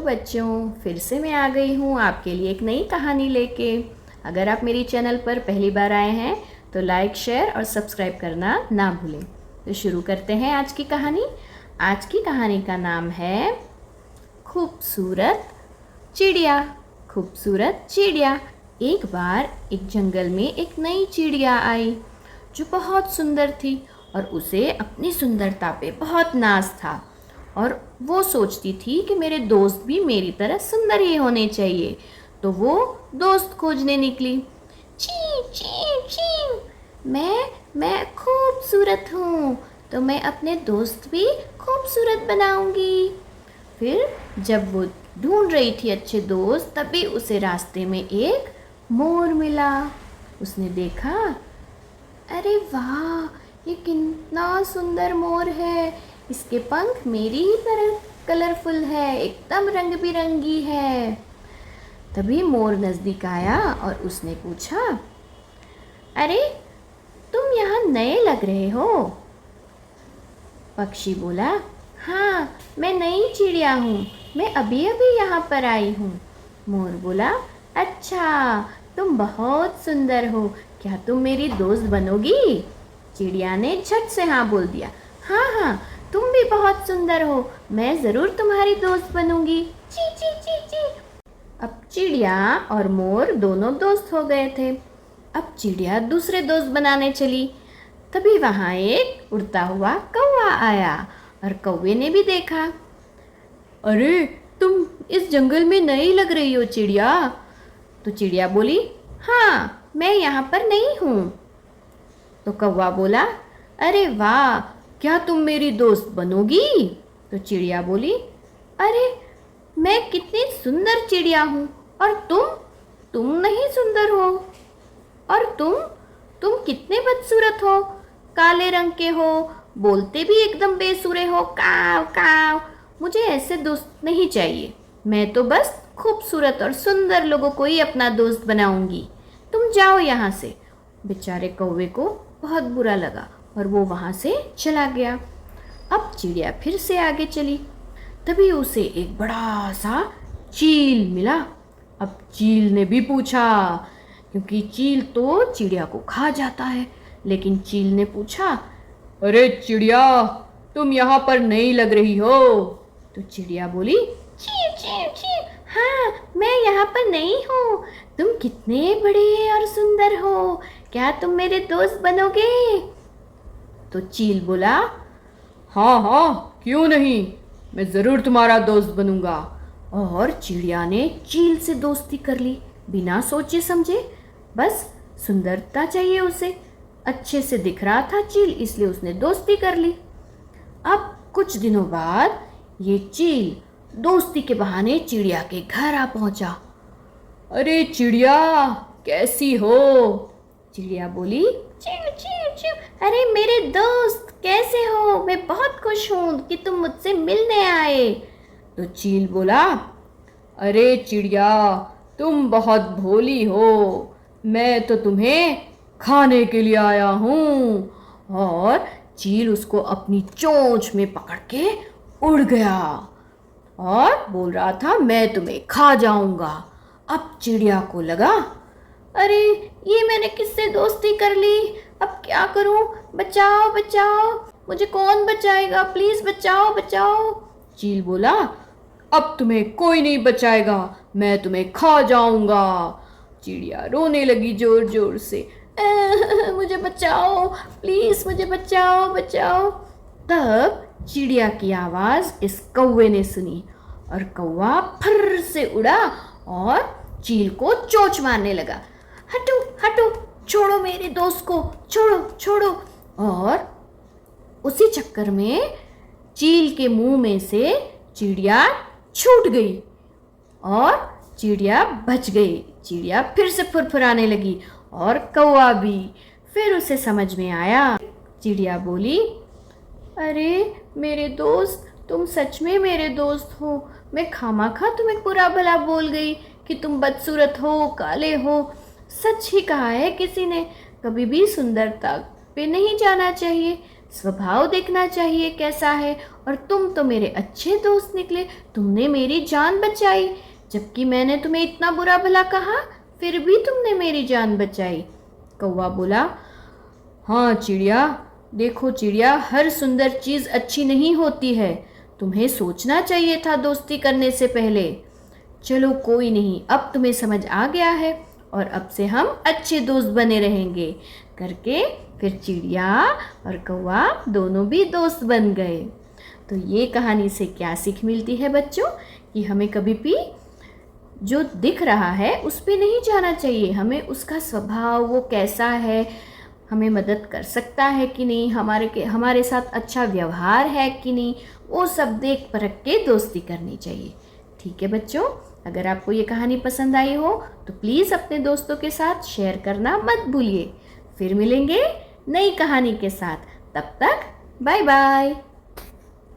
बच्चों, फिर से मैं आ गई हूँ आपके लिए एक नई कहानी लेके। अगर आप मेरी चैनल पर पहली बार आए हैं तो लाइक, शेयर और सब्सक्राइब करना ना भूलें। तो शुरू करते हैं आज की कहानी। आज की कहानी का नाम है खूबसूरत चिड़िया। खूबसूरत चिड़िया। एक बार एक जंगल में एक नई चिड़िया आई जो बहुत सुंदर थी और उसे अपनी सुंदरता पे बहुत नाज था। और वो सोचती थी कि मेरे दोस्त भी मेरी तरह सुंदर ही होने चाहिए। तो वो दोस्त खोजने निकली। ची ची ची, मैं खूबसूरत हूँ, तो मैं अपने दोस्त भी खूबसूरत बनाऊंगी। फिर जब वो ढूंढ रही थी अच्छे दोस्त, तभी उसे रास्ते में एक मोर मिला। उसने देखा, अरे वाह, ये कितना सुंदर मोर है। इसके पंख मेरी ही तरह कलरफुल है, एकदम रंग बिरंगी है। तभी मोर नज़दीक आया और उसने पूछा, अरे तुम यहाँ नए लग रहे हो। पक्षी बोला, हाँ, मैं नई चिड़िया हूँ, मैं अभी अभी यहाँ पर आई हूँ। मोर बोला, अच्छा, तुम बहुत सुंदर हो, क्या तुम मेरी दोस्त बनोगी? चिड़िया ने झट से हाँ बोल दिया। हाँ हाँ, तुम भी बहुत सुंदर हो, मैं ज़रूर तुम्हारी दोस्त बनूंगी। ची ची ची ची। अब चिड़िया और मोर दोनों दोस्त हो गए थे। अब चिड़िया दूसरे दोस्त बनाने चली। तभी वहाँ एक उड़ता हुआ कौवा आया और कौवे ने भी देखा। अरे तुम इस जंगल में नई लग रही हो चिड़िया। तो चिड़िया बोली, हाँ, मैं यहाँ पर नई हूँ। तो कौवा बोला, अरे वाह, क्या तुम मेरी दोस्त बनोगी? तो चिड़िया बोली, अरे मैं कितनी सुंदर चिड़िया हूँ और तुम नहीं सुंदर हो। और तुम कितने बदसूरत हो, काले रंग के हो, बोलते भी एकदम बेसुरे हो, काव काव। मुझे ऐसे दोस्त नहीं चाहिए, मैं तो बस खूबसूरत और सुंदर लोगों को ही अपना दोस्त बनाऊंगी। तुम जाओ यहाँ से। बेचारे कौवे को बहुत बुरा लगा और वो वहाँ से चला गया। अब चिड़िया फिर से आगे चली। तभी उसे एक बड़ा सा चील मिला। अब चील ने भी पूछा, क्योंकि चील तो चिड़िया को खा जाता है, लेकिन चील ने पूछा, अरे चिड़िया, तुम यहाँ पर नई लग रही हो। तो चिड़िया बोली, ची ची ची, हाँ, मैं यहाँ पर नई हूँ। तुम कितने बड़े और सुंदर हो, क्या तुम मेरे दोस्त बनोगे? तो चील बोला, हाँ हाँ, क्यों नहीं, मैं ज़रूर तुम्हारा दोस्त बनूंगा। और चिड़िया ने चील से दोस्ती कर ली बिना सोचे समझे। बस सुंदरता चाहिए उसे, अच्छे से दिख रहा था चील, इसलिए उसने दोस्ती कर ली। अब कुछ दिनों बाद ये चील दोस्ती के बहाने चिड़िया के घर आ पहुंचा। अरे चिड़िया, कैसी हो? चिड़िया बोली, चिव चिव चिव, अरे मेरे दोस्त कैसे हो? मैं बहुत खुश हूँ कि तुम मुझसे मिलने आए। तो चील बोला, अरे चिड़िया, तुम बहुत भोली हो, मैं तो तुम्हें खाने के लिए आया हूँ। और चील उसको अपनी चोंच में पकड़ के उड़ गया और बोल रहा था, मैं तुम्हें खा जाऊंगा। अब चिड़िया को लगा, अरे ये मैंने किससे दोस्ती कर ली, अब क्या करूं? बचाओ बचाओ, मुझे कौन बचाएगा, प्लीज बचाओ बचाओ। चील बोला, अब तुम्हें कोई नहीं बचाएगा, मैं तुम्हें खा जाऊंगा। चिड़िया रोने लगी जोर जोर से, मुझे बचाओ, प्लीज मुझे बचाओ बचाओ। तब चिड़िया की आवाज़ इस कौवे ने सुनी और कौवा फर से उड़ा और चील को चोंच मारने लगा। हटो हटो, छोड़ो मेरे दोस्त को, छोड़ो छोड़ो। और उसी चक्कर में चील के मुंह में से चिड़िया छूट गई और चिड़िया बच गई। चिड़िया फिर से फुरफुराने लगी और कौवा भी। फिर उसे समझ में आया। चिड़िया बोली, अरे मेरे दोस्त, तुम सच में मेरे दोस्त हो। मैं खामाखा तुम्हें बुरा भला बोल गई कि तुम बदसूरत हो, काले हो। सच ही कहा है किसी ने, कभी भी सुंदरता पे नहीं जाना चाहिए। स्वभाव देखना चाहिए कैसा है। और तुम तो मेरे अच्छे दोस्त निकले, तुमने मेरी जान बचाई, जबकि मैंने तुम्हें इतना बुरा भला कहा, फिर भी तुमने मेरी जान बचाई। कौवा बोला, हाँ चिड़िया, देखो चिड़िया, हर सुंदर चीज़ अच्छी नहीं होती है, तुम्हें सोचना चाहिए था दोस्ती करने से पहले। चलो कोई नहीं, अब तुम्हें समझ आ गया है और अब से हम अच्छे दोस्त बने रहेंगे करके फिर चिड़िया और कौवा दोनों भी दोस्त बन गए। तो ये कहानी से क्या सीख मिलती है बच्चों, कि हमें कभी भी जो दिख रहा है उस पे नहीं जाना चाहिए, हमें उसका स्वभाव वो कैसा है, हमें मदद कर सकता है कि नहीं, हमारे साथ अच्छा व्यवहार है कि नहीं, वो सब देख परख के दोस्ती करनी चाहिए। ठीक है बच्चों, अगर आपको ये कहानी पसंद आई हो तो प्लीज़ अपने दोस्तों के साथ शेयर करना मत भूलिए। फिर मिलेंगे नई कहानी के साथ, तब तक बाय बाय।